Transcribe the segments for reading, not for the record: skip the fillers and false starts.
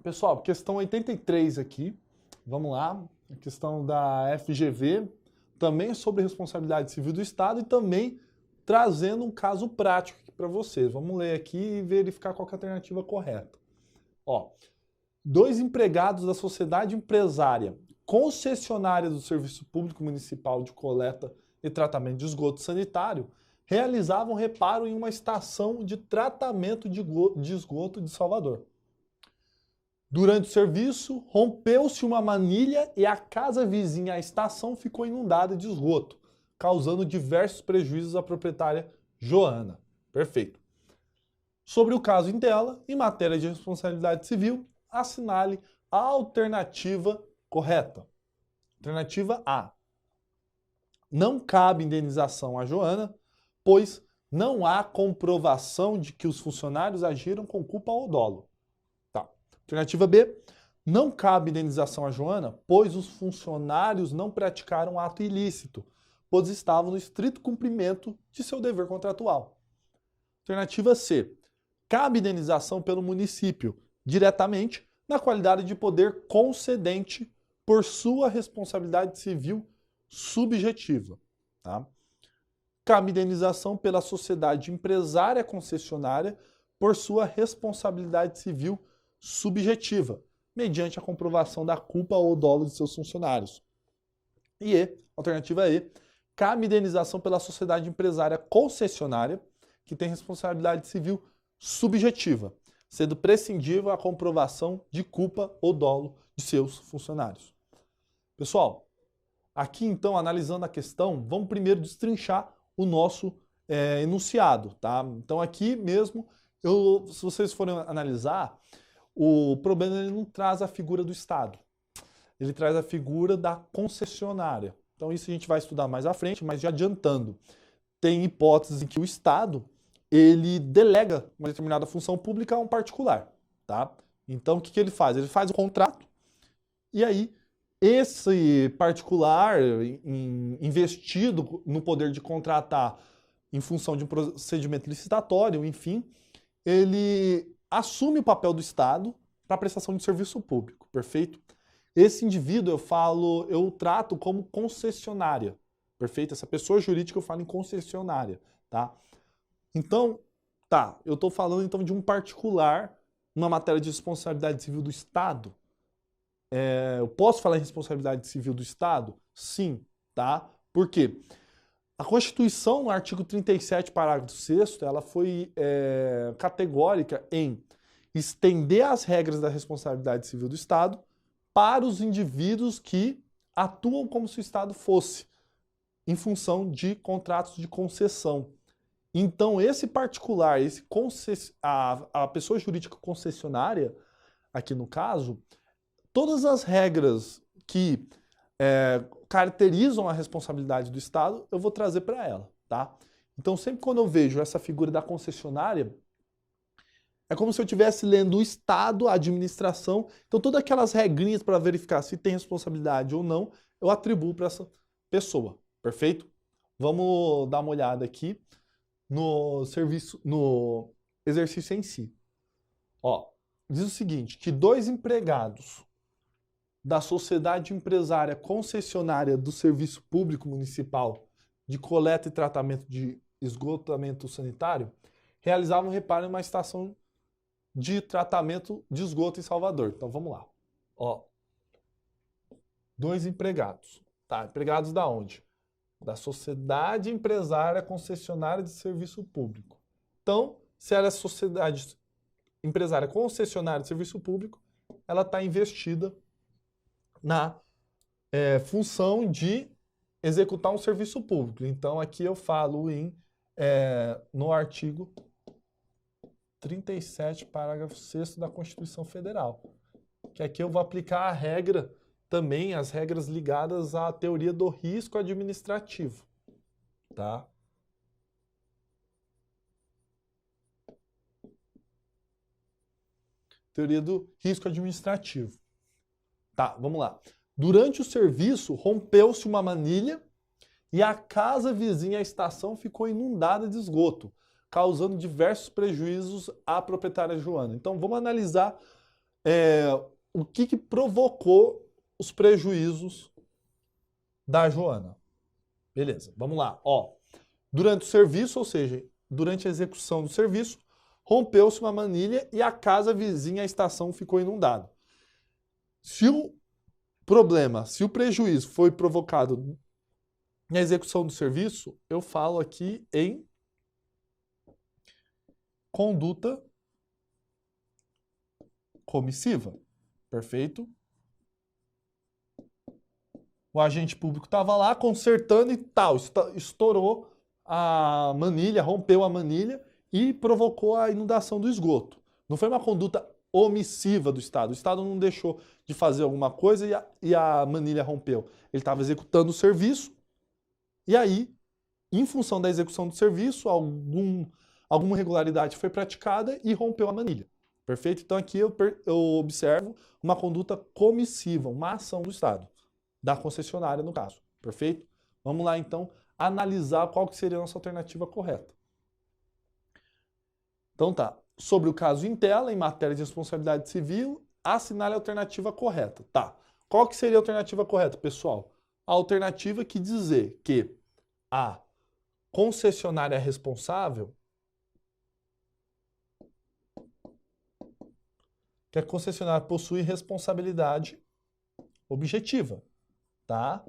Pessoal, questão 83 aqui. Vamos lá. A questão da FGV, também sobre responsabilidade civil do Estado e também trazendo um caso prático aqui para vocês. Vamos ler aqui e verificar qual que é a alternativa correta. Ó, dois empregados da sociedade empresária concessionária do Serviço Público Municipal de Coleta e Tratamento de Esgoto Sanitário realizavam reparo em uma estação de tratamento de esgoto de Salvador. Durante o serviço, rompeu-se uma manilha e a casa vizinha à estação ficou inundada de esgoto, causando diversos prejuízos à proprietária Joana. Perfeito. Sobre o caso em tela, em matéria de responsabilidade civil, assinale a alternativa correta. Alternativa A. Não cabe indenização à Joana, pois não há comprovação de que os funcionários agiram com culpa ou dolo. Tá. Alternativa B. Não cabe indenização à Joana, pois os funcionários não praticaram ato ilícito, pois estavam no estrito cumprimento de seu dever contratual. Alternativa C. Cabe indenização pelo município, diretamente, na qualidade de poder concedente por sua responsabilidade civil subjetiva. Tá? Cabe indenização pela sociedade empresária concessionária por sua responsabilidade civil subjetiva, mediante a comprovação da culpa ou dolo de seus funcionários. E alternativa E, cabe indenização pela sociedade empresária concessionária, que tem responsabilidade civil subjetiva, sendo prescindível a comprovação de culpa ou dolo de seus funcionários. Pessoal, aqui então, analisando a questão, vamos primeiro destrinchar o nosso enunciado, tá? Então aqui mesmo, se vocês forem analisar, o problema ele não traz a figura do Estado, ele traz a figura da concessionária. Então isso a gente vai estudar mais à frente, mas já adiantando, tem hipóteses em que o Estado ele delega uma determinada função pública a um particular, tá? Então o que ele faz? Ele faz o contrato e aí esse particular investido no poder de contratar em função de um procedimento licitatório, enfim, ele assume o papel do Estado para a prestação de serviço público, perfeito? Esse indivíduo eu trato como concessionária, perfeito? Essa pessoa jurídica eu falo em concessionária, tá? Então, eu estou falando então de um particular numa matéria de responsabilidade civil do Estado. Eu posso falar em responsabilidade civil do Estado? Sim, tá? Por quê? A Constituição, no artigo 37, parágrafo 6º, ela foi categórica em estender as regras da responsabilidade civil do Estado para os indivíduos que atuam como se o Estado fosse, em função de contratos de concessão. Então, esse particular, a pessoa jurídica concessionária, aqui no caso, todas as regras que caracterizam a responsabilidade do Estado, eu vou trazer para ela, tá? Então, sempre quando eu vejo essa figura da concessionária, é como se eu estivesse lendo o Estado, a administração. Então, todas aquelas regrinhas para verificar se tem responsabilidade ou não, eu atribuo para essa pessoa, perfeito? Vamos dar uma olhada aqui no exercício em si. Ó, diz o seguinte, que dois empregados da sociedade empresária concessionária do Serviço Público Municipal de Coleta e Tratamento de Esgotamento Sanitário realizavam reparo em uma estação de tratamento de esgoto em Salvador. Então vamos lá. Ó, dois empregados. Tá, empregados da onde? Da sociedade empresária concessionária de serviço público. Então, se ela é sociedade empresária concessionária de serviço público, ela está investida na função de executar um serviço público. Então, aqui eu falo no artigo 37, parágrafo 6º da Constituição Federal. Que aqui eu vou aplicar a regra, também as regras ligadas à teoria do risco administrativo. Tá? Teoria do risco administrativo. Tá, vamos lá. Durante o serviço, rompeu-se uma manilha e a casa vizinha à estação ficou inundada de esgoto, causando diversos prejuízos à proprietária Joana. Então, vamos analisar o que provocou os prejuízos da Joana. Beleza, vamos lá. Ó, durante o serviço, ou seja, durante a execução do serviço, rompeu-se uma manilha e a casa vizinha à estação ficou inundada. Se o prejuízo foi provocado na execução do serviço, eu falo aqui em conduta comissiva. Perfeito? O agente público estava lá consertando e tal, estourou a manilha, rompeu a manilha e provocou a inundação do esgoto. Não foi uma conduta omissiva do Estado. O Estado não deixou de fazer alguma coisa e a manilha rompeu. Ele estava executando o serviço e aí, em função da execução do serviço, alguma irregularidade foi praticada e rompeu a manilha. Perfeito? Então aqui eu observo uma conduta comissiva, uma ação do Estado, da concessionária no caso. Perfeito? Vamos lá então analisar qual que seria a nossa alternativa correta. Então tá, sobre o caso em tela, em matéria de responsabilidade civil, assinale a alternativa correta. Tá, qual que seria a alternativa correta, pessoal? A alternativa que dizer que a concessionária responsável, que a concessionária possui responsabilidade objetiva, tá?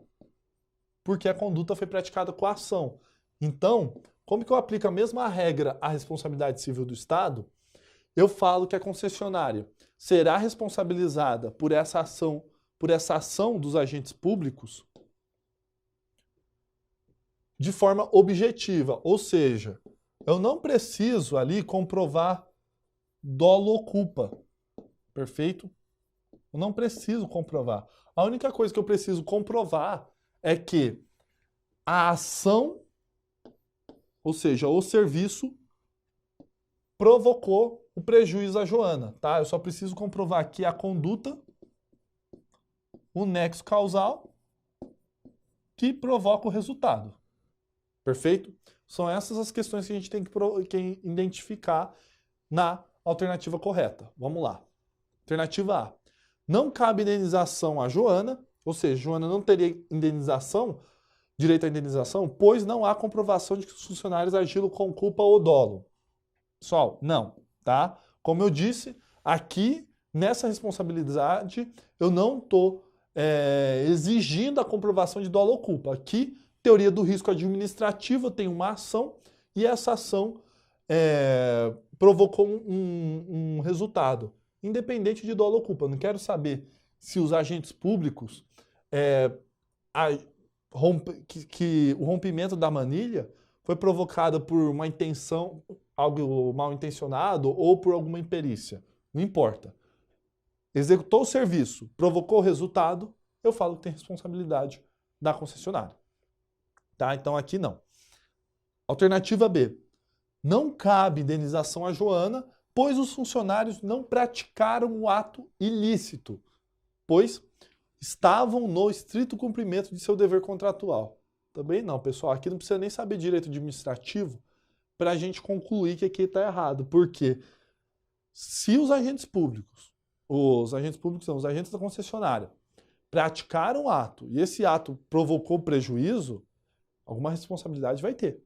Porque a conduta foi praticada com a ação. Então, como que eu aplico a mesma regra à responsabilidade civil do Estado? Eu falo que a concessionária será responsabilizada por essa ação dos agentes públicos de forma objetiva, ou seja, eu não preciso ali comprovar dolo ou culpa, perfeito? Eu não preciso comprovar. A única coisa que eu preciso comprovar é que a ação, ou seja, o serviço, provocou o prejuízo à Joana, tá? Eu só preciso comprovar aqui a conduta, o nexo causal, que provoca o resultado. Perfeito? São essas as questões que a gente tem que identificar na alternativa correta. Vamos lá. Alternativa A. Não cabe indenização à Joana, ou seja, Joana não teria direito à indenização, pois não há comprovação de que os funcionários agiram com culpa ou dolo. Pessoal, não, tá? Como eu disse, aqui, nessa responsabilidade, eu não estou exigindo a comprovação de dolo ou culpa. Aqui, teoria do risco administrativo, eu tenho uma ação e essa ação provocou um resultado, independente de dolo ou culpa. Eu não quero saber se os agentes públicos que o rompimento da manilha foi provocado por uma intenção, algo mal intencionado ou por alguma imperícia. Não importa. Executou o serviço, provocou o resultado, eu falo que tem responsabilidade da concessionária. Tá? Então aqui não. Alternativa B. Não cabe indenização à Joana, pois os funcionários não praticaram o ato ilícito, pois estavam no estrito cumprimento de seu dever contratual. Também não, pessoal. Aqui não precisa nem saber direito administrativo para a gente concluir que aqui está errado. Porque se os agentes públicos são os agentes da concessionária, praticaram o ato e esse ato provocou prejuízo, alguma responsabilidade vai ter.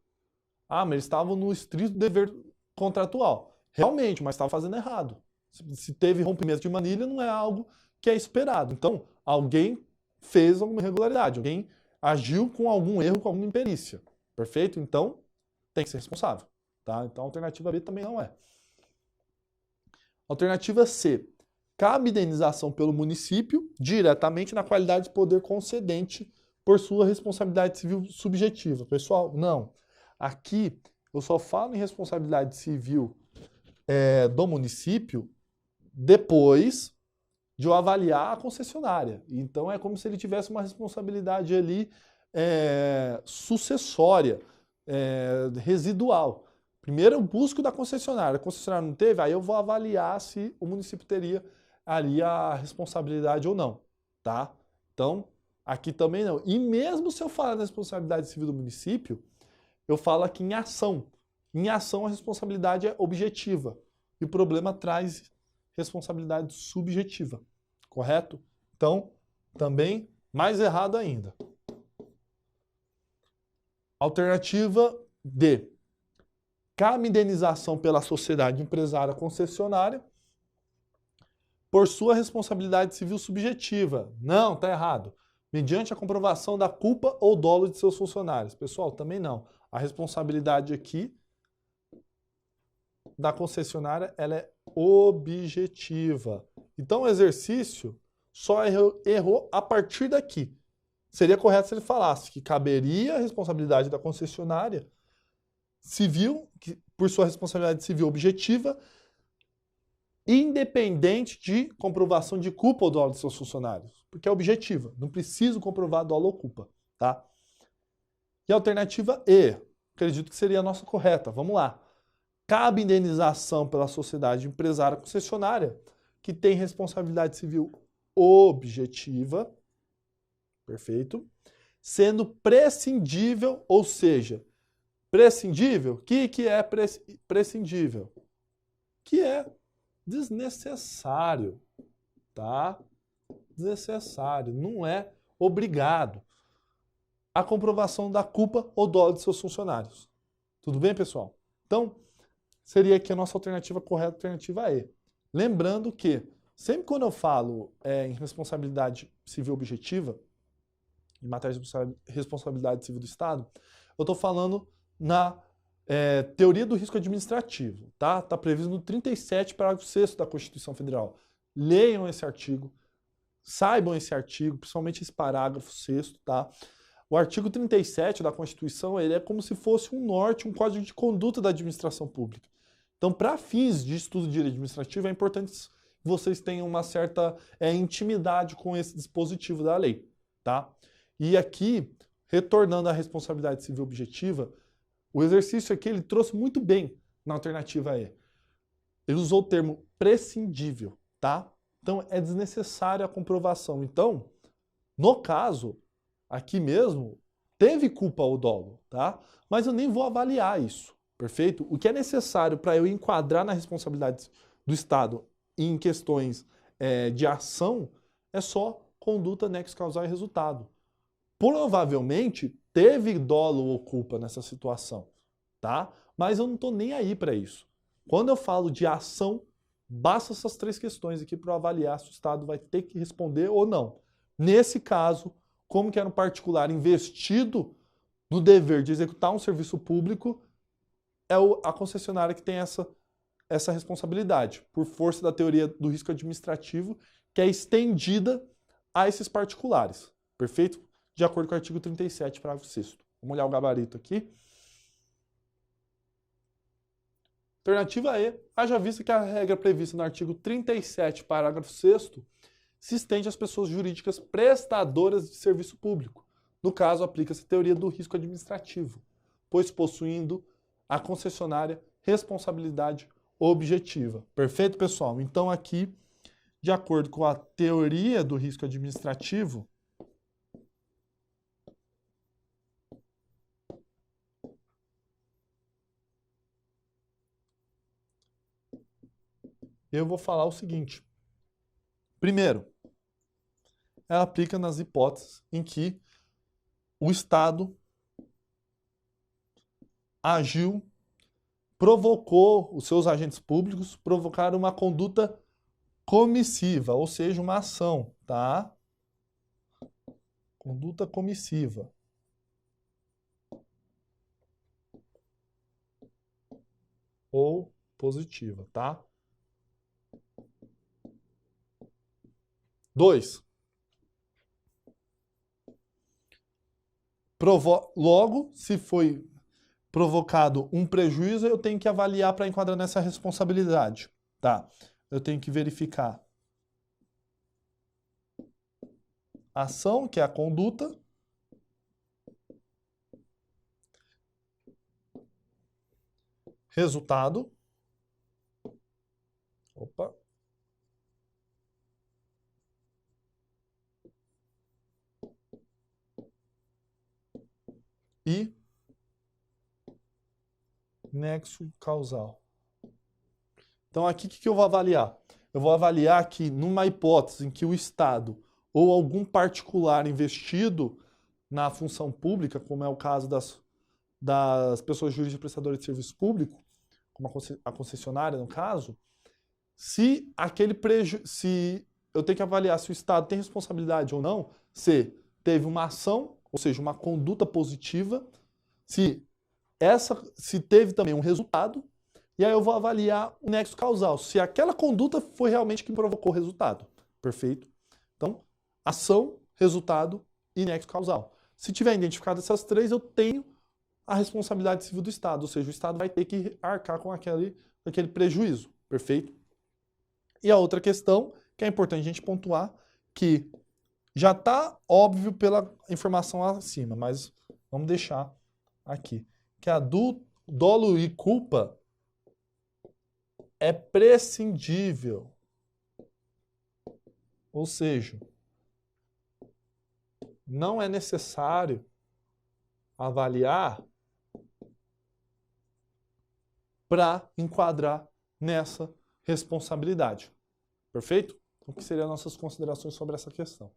Ah, mas eles estavam no estrito dever contratual. Realmente, mas estava fazendo errado. Se teve rompimento de manilha, não é algo que é esperado. Então, alguém fez alguma irregularidade, alguém agiu com algum erro, com alguma imperícia. Perfeito? Então, tem que ser responsável. Tá? Então, a alternativa B também não é. Alternativa C. Cabe indenização pelo município diretamente na qualidade de poder concedente por sua responsabilidade civil subjetiva. Pessoal, não. Aqui, eu só falo em responsabilidade civil do município depois de eu avaliar a concessionária. Então, é como se ele tivesse uma responsabilidade ali sucessória, residual. Primeiro eu busco da concessionária. A concessionária não teve, aí eu vou avaliar se o município teria ali a responsabilidade ou não, tá? Então, aqui também não. E mesmo se eu falar da responsabilidade civil do município, eu falo aqui em ação. Em ação a responsabilidade é objetiva. E o problema traz responsabilidade subjetiva, correto? Então, também mais errado ainda. Alternativa D. Cabe indenização pela sociedade empresária concessionária por sua responsabilidade civil subjetiva. Não, está errado. Mediante a comprovação da culpa ou dolo de seus funcionários. Pessoal, também não. A responsabilidade aqui da concessionária ela é objetiva. Então o exercício só errou a partir daqui. Seria correto se ele falasse que caberia a responsabilidade da concessionária civil, por sua responsabilidade civil objetiva, independente de comprovação de culpa ou dolo de seus funcionários. Porque é objetiva, não preciso comprovar dolo ou culpa, tá? E a alternativa E, acredito que seria a nossa correta. Vamos lá. Cabe indenização pela sociedade empresária concessionária, que tem responsabilidade civil objetiva, perfeito, sendo prescindível, ou seja, prescindível, o que é prescindível? Que é desnecessário, tá? Desnecessário, não é obrigado a comprovação da culpa ou dolo de seus funcionários. Tudo bem, pessoal? Então, seria aqui a nossa alternativa correta, alternativa E. Lembrando que, sempre quando eu falo em responsabilidade civil objetiva, em matéria de responsabilidade civil do Estado, eu estou falando na teoria do risco administrativo, tá? Está previsto no 37, parágrafo 6º da Constituição Federal. Leiam esse artigo, saibam esse artigo, principalmente esse parágrafo 6º, tá? O artigo 37 da Constituição, ele é como se fosse um norte, um código de conduta da administração pública. Então, para fins de estudo de direito administrativo, é importante que vocês tenham uma certa intimidade com esse dispositivo da lei, tá? E aqui, retornando à responsabilidade civil objetiva, o exercício aqui ele trouxe muito bem na alternativa E. Ele usou o termo prescindível, tá? Então, é desnecessária a comprovação. Então, no caso, aqui mesmo, teve culpa ou dolo, tá? Mas eu nem vou avaliar isso, perfeito? O que é necessário para eu enquadrar na responsabilidade do Estado em questões de ação é só conduta, nexo causal e resultado. Provavelmente teve dolo ou culpa nessa situação, tá? Mas eu não estou nem aí para isso. Quando eu falo de ação, basta essas três questões aqui para avaliar se o Estado vai ter que responder ou não. Nesse caso, como que era um particular investido no dever de executar um serviço público, é a concessionária que tem essa responsabilidade, por força da teoria do risco administrativo, que é estendida a esses particulares, perfeito? De acordo com o artigo 37, parágrafo 6º. Vamos olhar o gabarito aqui. Alternativa E, haja vista que a regra prevista no artigo 37, parágrafo 6º, se estende às pessoas jurídicas prestadoras de serviço público. No caso, aplica-se a teoria do risco administrativo, pois possuindo a concessionária responsabilidade objetiva. Perfeito, pessoal? Então, aqui, de acordo com a teoria do risco administrativo, eu vou falar o seguinte. Primeiro, ela aplica nas hipóteses em que o Estado agiu, provocou os seus agentes públicos, provocaram uma conduta comissiva, ou seja, uma ação, tá? Conduta comissiva. Ou positiva, tá? 2. Logo, se foi provocado um prejuízo, eu tenho que avaliar para enquadrar nessa responsabilidade, tá? Eu tenho que verificar a ação, que é a conduta, resultado, opa, e nexo causal. Então, aqui o que eu vou avaliar? eu vou avaliar que numa hipótese em que o Estado ou algum particular investido na função pública, como é o caso das pessoas jurídicas prestadoras de serviço público, como a concessionária no caso, se eu tenho que avaliar se o Estado tem responsabilidade ou não, se teve uma ação, ou seja, uma conduta positiva, se teve também um resultado, e aí eu vou avaliar o nexo causal, se aquela conduta foi realmente que provocou o resultado. Perfeito? Então, ação, resultado e nexo causal. Se tiver identificado essas três, eu tenho a responsabilidade civil do Estado, ou seja, o Estado vai ter que arcar com aquele prejuízo. Perfeito? E a outra questão, que é importante a gente pontuar, que já está óbvio pela informação acima, mas vamos deixar aqui, que a do dolo e culpa é prescindível. Ou seja, não é necessário avaliar para enquadrar nessa responsabilidade. Perfeito? Então, o que seriam nossas considerações sobre essa questão?